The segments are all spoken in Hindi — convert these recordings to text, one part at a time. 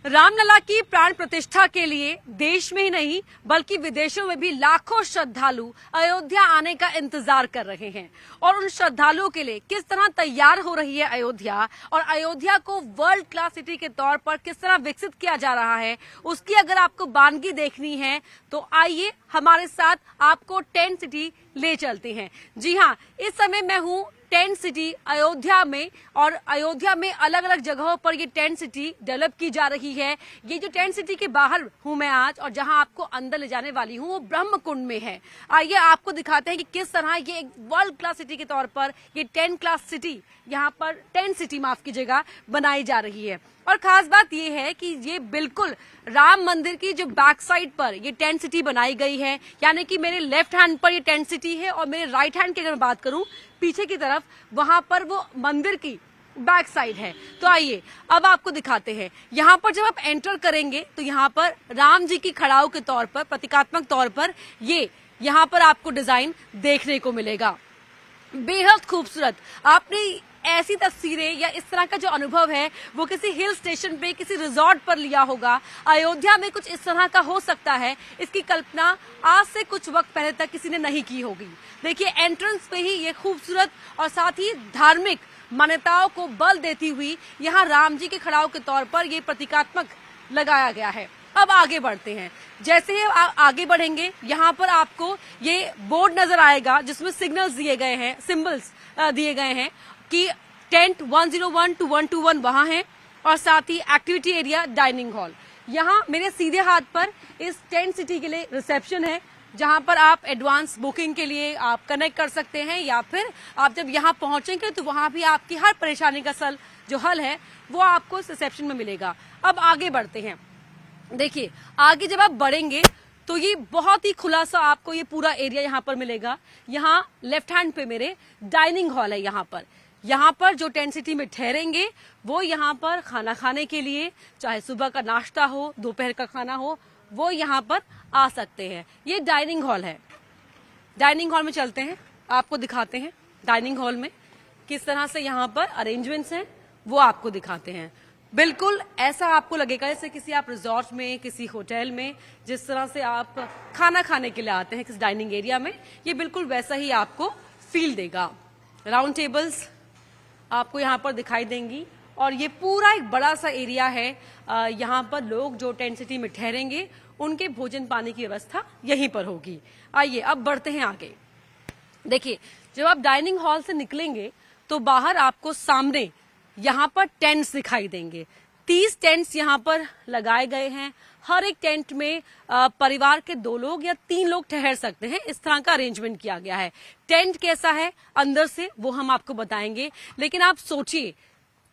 रामलला की प्राण प्रतिष्ठा के लिए देश में ही नहीं बल्कि विदेशों में भी लाखों श्रद्धालु अयोध्या आने का इंतजार कर रहे हैं और उन श्रद्धालुओं के लिए किस तरह तैयार हो रही है अयोध्या और अयोध्या को वर्ल्ड क्लास सिटी के तौर पर किस तरह विकसित किया जा रहा है, उसकी अगर आपको बानगी देखनी है तो आइए हमारे साथ आपको टेंट सिटी ले चलते हैं। जी हाँ, इस समय मैं हूँ टेंट सिटी अयोध्या में और अयोध्या में अलग अलग जगहों पर ये टेंट सिटी डेवलप की जा रही है। ये जो टेंट सिटी के बाहर हूं मैं आज और जहां आपको अंदर ले जाने वाली हूं वो ब्रह्म कुंड में है। आइए आपको दिखाते हैं कि किस तरह ये एक वर्ल्ड क्लास सिटी के तौर पर ये टेंट सिटी माफ कीजिएगा बनाई जा रही है। और खास बात ये है कि ये बिल्कुल राम मंदिर की जो बैक साइड पर ये टेंट सिटी बनाई गई है, यानी कि मेरे लेफ्ट हैंड पर ये टेंट सिटी है और मेरे राइट हैंड की अगर मैं बात करूं पीछे की तरफ वहां पर वो मंदिर की बैक साइड है। तो आइए अब आपको दिखाते हैं। यहाँ पर जब आप एंटर करेंगे तो यहाँ पर राम जी की खड़ाऊ के तौर पर प्रतीकात्मक तौर पर ये यहाँ पर आपको डिजाइन देखने को मिलेगा। बेहद खूबसूरत। आपने ऐसी तस्वीरें या इस तरह का जो अनुभव है वो किसी हिल स्टेशन पे किसी रिजॉर्ट पर लिया होगा। अयोध्या में कुछ इस तरह का हो सकता है, इसकी कल्पना आज से कुछ वक्त पहले तक किसी ने नहीं की होगी। देखिए एंट्रेंस पे ही ये खूबसूरत और साथ ही धार्मिक मान्यताओं को बल देती हुई यहाँ राम जी के खड़ाऊ के तौर पर ये प्रतीकात्मक लगाया गया है। अब आगे बढ़ते हैं। जैसे ही आगे बढ़ेंगे यहाँ पर आपको ये बोर्ड नजर आएगा जिसमें सिग्नल्स दिए गए हैं, सिंबल्स दिए गए हैं कि टेंट 101 to 121 वहां है और साथ ही एक्टिविटी एरिया, डाइनिंग हॉल। यहाँ मेरे सीधे हाथ पर इस टेंट सिटी के लिए रिसेप्शन है जहां पर आप एडवांस बुकिंग के लिए आप कनेक्ट कर सकते हैं या फिर आप जब यहाँ पहुंचेंगे तो वहां भी आपकी हर परेशानी का जो हल है वो आपको इस रिसेप्शन में मिलेगा। अब आगे बढ़ते हैं। देखिए आगे जब आप बढ़ेंगे तो ये बहुत ही खुला सा आपको ये पूरा एरिया यहाँ पर मिलेगा। यहाँ लेफ्ट हैंड पे मेरे डाइनिंग हॉल है। यहाँ पर जो टेंट सिटी में ठहरेंगे वो यहाँ पर खाना खाने के लिए, चाहे सुबह का नाश्ता हो, दोपहर का खाना हो, वो यहाँ पर आ सकते हैं। ये डाइनिंग हॉल है। डाइनिंग हॉल में चलते हैं, आपको दिखाते हैं डाइनिंग हॉल में किस तरह से यहाँ पर अरेंजमेंट्स हैं वो आपको दिखाते हैं। बिल्कुल ऐसा आपको लगेगा जैसे किसी आप रिजॉर्ट में, किसी होटल में जिस तरह से आप खाना खाने के लिए आते हैं किस डाइनिंग एरिया में, ये बिल्कुल वैसा ही आपको फील देगा। राउंड टेबल्स आपको यहाँ पर दिखाई देंगी और ये पूरा एक बड़ा सा एरिया है। यहाँ पर लोग जो टेंट सिटी में ठहरेंगे उनके भोजन पानी की व्यवस्था यहीं पर होगी। आइए अब बढ़ते हैं आगे। देखिए जब आप डाइनिंग हॉल से निकलेंगे तो बाहर आपको सामने यहाँ पर टेंट्स दिखाई देंगे। 30 टेंट्स यहाँ पर लगाए गए हैं। हर एक टेंट में परिवार के 2 लोग या 3 लोग ठहर सकते हैं, इस तरह का अरेंजमेंट किया गया है। टेंट कैसा है अंदर से वो हम आपको बताएंगे, लेकिन आप सोचिए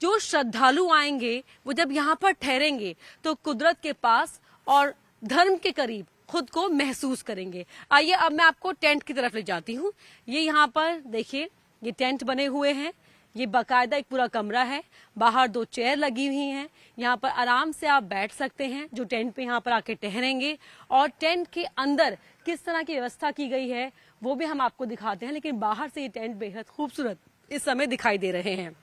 जो श्रद्धालु आएंगे वो जब यहाँ पर ठहरेंगे तो कुदरत के पास और धर्म के करीब खुद को महसूस करेंगे। आइए अब मैं आपको टेंट की तरफ ले जाती हूँ। ये यहाँ पर देखिए ये टेंट बने हुए हैं। ये बाकायदा एक पूरा कमरा है। बाहर 2 चेयर लगी हुई हैं। यहाँ पर आराम से आप बैठ सकते हैं जो टेंट पे यहाँ पर आके ठहरेंगे। और टेंट के अंदर किस तरह की व्यवस्था की गई है वो भी हम आपको दिखाते हैं, लेकिन बाहर से ये टेंट बेहद खूबसूरत इस समय दिखाई दे रहे हैं।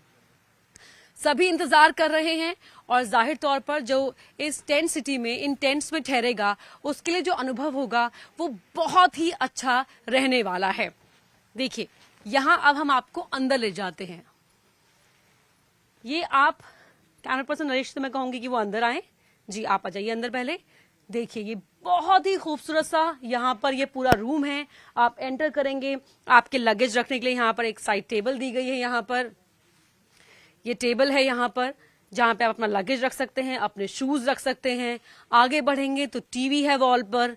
सभी इंतजार कर रहे हैं और जाहिर तौर पर जो इस टेंट सिटी में इन टेंट्स में ठहरेगा उसके लिए जो अनुभव होगा वो बहुत ही अच्छा रहने वाला है। देखिए यहाँ अब हम आपको अंदर ले जाते हैं। ये आप कैमरा पर्सन नरेश से मैं कहूंगी कि वो अंदर आए। जी आप आ जाइए अंदर पहले। देखिए ये बहुत ही खूबसूरत सा यहाँ पर ये पूरा रूम है। आप एंटर करेंगे, आपके लगेज रखने के लिए यहाँ पर एक साइड टेबल दी गई है। यहाँ पर ये टेबल है यहाँ पर जहाँ पे आप अपना लगेज रख सकते हैं, अपने शूज रख सकते हैं। आगे बढ़ेंगे तो टीवी है वॉल पर,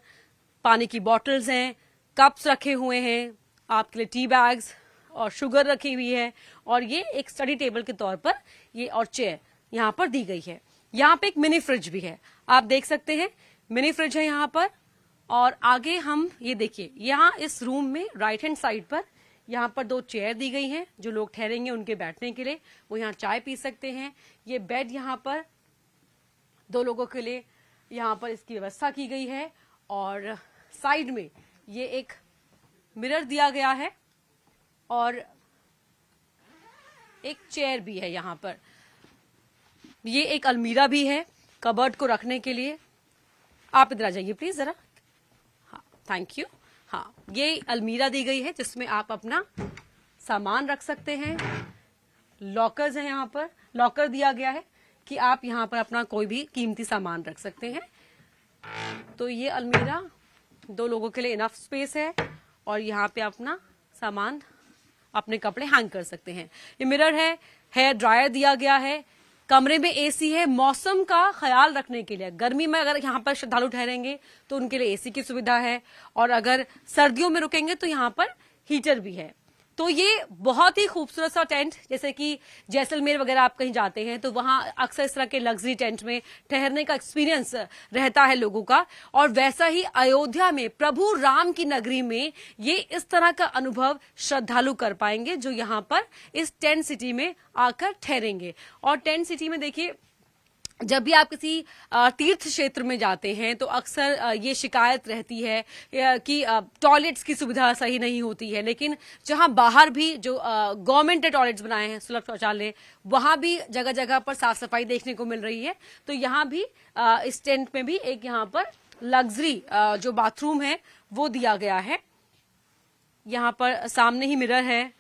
पानी की बॉटल्स हैं, कप्स रखे हुए हैं, आपके लिए टी बैग्स और शुगर रखी हुई है। और ये एक स्टडी टेबल के तौर पर ये और चेयर यहाँ पर दी गई है। यहाँ पे एक मिनी फ्रिज भी है, आप देख सकते हैं मिनी फ्रिज है यहाँ पर। और आगे हम ये देखिए यहाँ इस रूम में राइट हैंड साइड पर यहाँ पर 2 चेयर दी गई हैं जो लोग ठहरेंगे उनके बैठने के लिए, वो यहाँ चाय पी सकते हैं। ये बेड यहाँ पर 2 लोगों के लिए यहाँ पर इसकी व्यवस्था की गई है। और साइड में ये एक मिरर दिया गया है और एक चेयर भी है यहाँ पर। ये एक अलमीरा भी है कबर्ड को रखने के लिए। आप इधर आ जाइए प्लीज जरा। हाँ, थैंक यू। हाँ, ये अलमीरा दी गई है जिसमें आप अपना सामान रख सकते हैं। लॉकर्स हैं, यहाँ पर लॉकर दिया गया है कि आप यहाँ पर अपना कोई भी कीमती सामान रख सकते हैं। तो ये अलमीरा 2 लोगों के लिए इनफ स्पेस है और यहाँ पे अपना सामान, अपने कपड़े हैंग कर सकते हैं। ये मिरर है, हेयर ड्रायर दिया गया है, कमरे में एसी है मौसम का ख्याल रखने के लिए। गर्मी में अगर यहाँ पर श्रद्धालु ठहरेंगे तो उनके लिए एसी की सुविधा है, और अगर सर्दियों में रुकेंगे तो यहाँ पर हीटर भी है। तो ये बहुत ही खूबसूरत सा टेंट, जैसे कि जैसलमेर वगैरह आप कहीं जाते हैं तो वहां अक्सर इस तरह के लग्जरी टेंट में ठहरने का एक्सपीरियंस रहता है लोगों का, और वैसा ही अयोध्या में प्रभु राम की नगरी में ये इस तरह का अनुभव श्रद्धालु कर पाएंगे जो यहाँ पर इस टेंट सिटी में आकर ठहरेंगे। और टेंट सिटी में देखिए, जब भी आप किसी तीर्थ क्षेत्र में जाते हैं तो अक्सर ये शिकायत रहती है कि टॉयलेट्स की सुविधा सही नहीं होती है, लेकिन जहां बाहर भी जो गवर्नमेंट ने टॉयलेट्स बनाए हैं, सुलभ शौचालय, वहां भी जगह जगह पर साफ सफाई देखने को मिल रही है। तो यहाँ भी इस टेंट में भी एक यहाँ पर लग्जरी जो बाथरूम है वो दिया गया है। यहाँ पर सामने ही मिरर है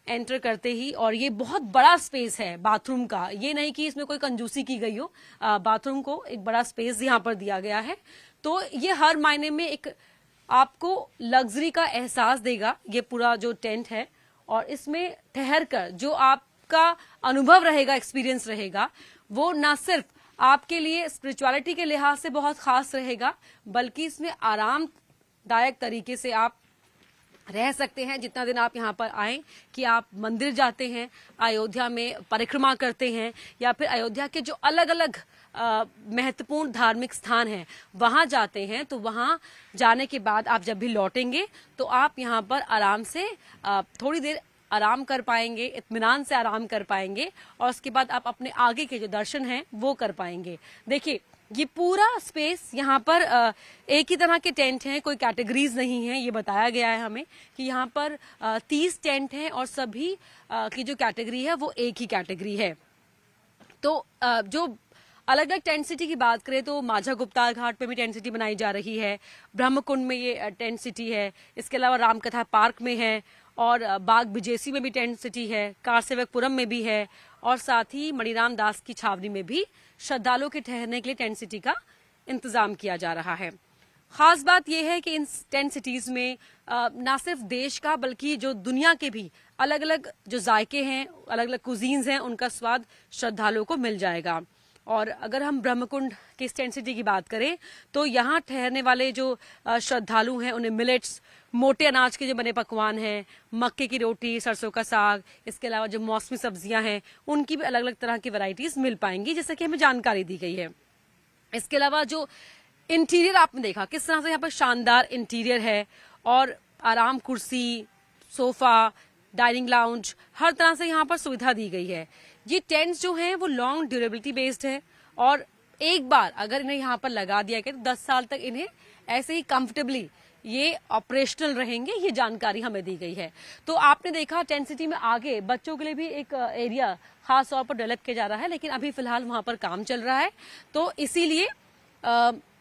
एंटर करते ही, और ये बहुत बड़ा स्पेस है बाथरूम का। ये नहीं कि इसमें कोई कंजूसी की गई हो, बाथरूम को एक बड़ा स्पेस यहाँ पर दिया गया है। तो ये हर मायने में एक आपको लग्जरी का एहसास देगा ये पूरा जो टेंट है, और इसमें ठहर कर जो आपका अनुभव रहेगा, एक्सपीरियंस रहेगा, वो ना सिर्फ आपके लिए स्पिरिचुअलिटी के लिहाज से बहुत खास रहेगा, बल्कि इसमें आरामदायक तरीके से आप रह सकते हैं जितना दिन आप यहाँ पर आए। कि आप मंदिर जाते हैं, अयोध्या में परिक्रमा करते हैं, या फिर अयोध्या के जो अलग अलग महत्वपूर्ण धार्मिक स्थान हैं वहां जाते हैं, तो वहां जाने के बाद आप जब भी लौटेंगे तो आप यहाँ पर आराम से थोड़ी देर आराम कर पाएंगे, इत्मीनान से आराम कर पाएंगे, और उसके बाद आप अपने आगे के जो दर्शन हैं वो कर पाएंगे। देखिए, ये पूरा स्पेस यहाँ पर एक ही तरह के टेंट हैं, कोई कैटेगरीज नहीं है। ये बताया गया है हमें कि यहाँ पर 30 टेंट हैं और सभी की जो कैटेगरी है वो एक ही कैटेगरी है। तो जो अलग अलग टेंट सिटी की बात करें तो माझा गुप्ता घाट पे भी टेंट सिटी बनाई जा रही है, ब्रह्मकुंड में ये टेंट सिटी है, इसके अलावा रामकथा पार्क में है, और बाग बिजेसी में भी टेंट सिटी है, कारसेवकपुरम में भी है, और साथ ही मणिराम दास की छावनी में भी श्रद्धालुओं के ठहरने के लिए टेंट सिटी का इंतजाम किया जा रहा है। खास बात यह है कि इन टेंट सिटीज में न सिर्फ देश का बल्कि जो दुनिया के भी अलग अलग जो जायके हैं, अलग अलग कुजीन्स हैं, उनका स्वाद श्रद्धालुओं को मिल जाएगा। और अगर हम ब्रह्मकुंड के इस टेंट सिटी की बात करें तो यहाँ ठहरने वाले जो श्रद्धालु हैं उन्हें मिलेट्स, मोटे अनाज के जो बने पकवान हैं, मक्के की रोटी, सरसों का साग, इसके अलावा जो मौसमी सब्जियां हैं उनकी भी अलग अलग तरह की वैरायटीज मिल पाएंगी, जैसे कि हमें जानकारी दी गई है। इसके अलावा जो इंटीरियर आपने देखा किस तरह से यहाँ पर शानदार इंटीरियर है, और आराम कुर्सी, सोफा, डाइनिंग लाउंज, हर तरह से यहाँ पर सुविधा दी गई है। ये टेंट्स जो हैं वो लॉन्ग ड्यूरेबिलिटी बेस्ड है, और एक बार अगर इन्हें यहाँ पर लगा दिया गया तो 10 साल तक इन्हें ऐसे ही कंफर्टेबली ये ऑपरेशनल रहेंगे, ये जानकारी हमें दी गई है। तो आपने देखा टेंट सिटी में आगे बच्चों के लिए भी एक एरिया खास तौर पर डेवलप किया जा रहा है, लेकिन अभी फिलहाल वहां पर काम चल रहा है। तो इसीलिए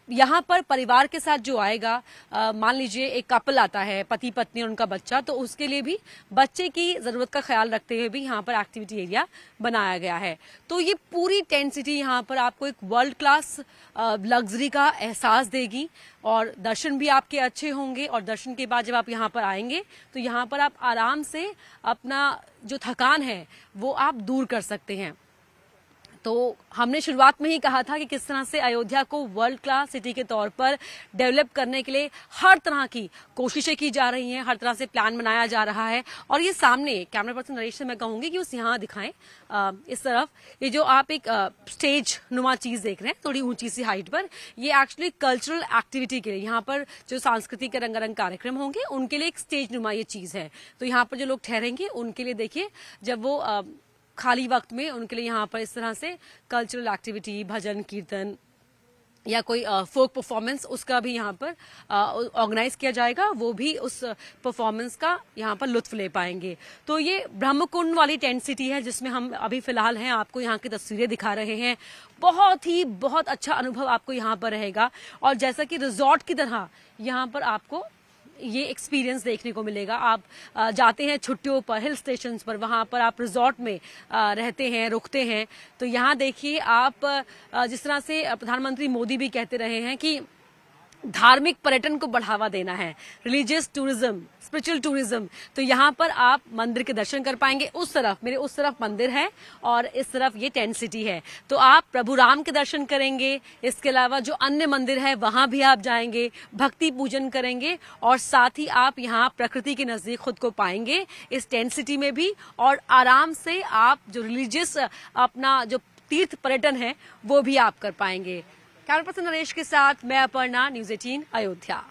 यहाँ पर परिवार के साथ जो आएगा, मान लीजिए एक कपल आता है, पति पत्नी और उनका बच्चा, तो उसके लिए भी बच्चे की जरूरत का ख्याल रखते हुए भी यहाँ पर एक्टिविटी एरिया बनाया गया है। तो ये पूरी टेंट सिटी यहाँ पर आपको एक वर्ल्ड क्लास लग्जरी का एहसास देगी, और दर्शन भी आपके अच्छे होंगे। और दर्शन के बाद जब आप यहाँ पर आएंगे तो यहाँ पर आप आराम से अपना जो थकान है वो आप दूर कर सकते हैं। तो हमने शुरुआत में ही कहा था कि किस तरह से अयोध्या को वर्ल्ड क्लास सिटी के तौर पर डेवलप करने के लिए हर तरह की कोशिशें की जा रही हैं, हर तरह से प्लान बनाया जा रहा है। और ये सामने कैमरा पर्सन नरेश से मैं कहूंगी कि उस यहाँ दिखाएं, इस तरफ ये जो आप एक स्टेज नुमा चीज देख रहे हैं थोड़ी ऊंची सी हाइट पर, ये एक्चुअली कल्चरल एक्टिविटी के लिए, यहाँ पर जो सांस्कृतिक रंगारंग कार्यक्रम होंगे उनके लिए एक स्टेज नुमा ये चीज है। तो यहाँ पर जो लोग ठहरेंगे उनके लिए देखिए, जब वो खाली वक्त में उनके लिए यहाँ पर इस तरह से कल्चरल एक्टिविटी, भजन कीर्तन, या कोई फोक परफॉर्मेंस, उसका भी यहाँ पर ऑर्गेनाइज किया जाएगा, वो भी उस परफॉर्मेंस का यहाँ पर लुत्फ ले पाएंगे। तो ये ब्रह्मकुंड वाली टेंट सिटी है जिसमें हम अभी फिलहाल हैं, आपको यहाँ की तस्वीरें दिखा रहे हैं। बहुत अच्छा अनुभव आपको यहाँ पर रहेगा और जैसा कि रिजॉर्ट की तरह यहाँ पर आपको ये एक्सपीरियंस देखने को मिलेगा। आप जाते हैं छुट्टियों पर, हिल स्टेशंस पर, वहां पर आप रिजॉर्ट में रहते हैं, रुकते हैं। तो यहाँ देखिए आप जिस तरह से प्रधानमंत्री मोदी भी कहते रहे हैं कि धार्मिक पर्यटन को बढ़ावा देना है, रिलीजियस टूरिज्म, स्पिरिचुअल टूरिज्म। तो यहाँ पर आप मंदिर के दर्शन कर पाएंगे। उस तरफ मंदिर है और इस तरफ ये टेंट सिटी है। तो आप प्रभु राम के दर्शन करेंगे, इसके अलावा जो अन्य मंदिर है वहां भी आप जाएंगे, भक्ति पूजन करेंगे और साथ ही आप यहाँ प्रकृति के नजदीक खुद को पाएंगे इस टेंट सिटी में भी। और आराम से आप जो रिलीजियस अपना जो तीर्थ पर्यटन है वो भी आप कर पाएंगे। कैमरा पर्सन नरेश के साथ मैं अपर्णा, न्यूज़ 18 अयोध्या।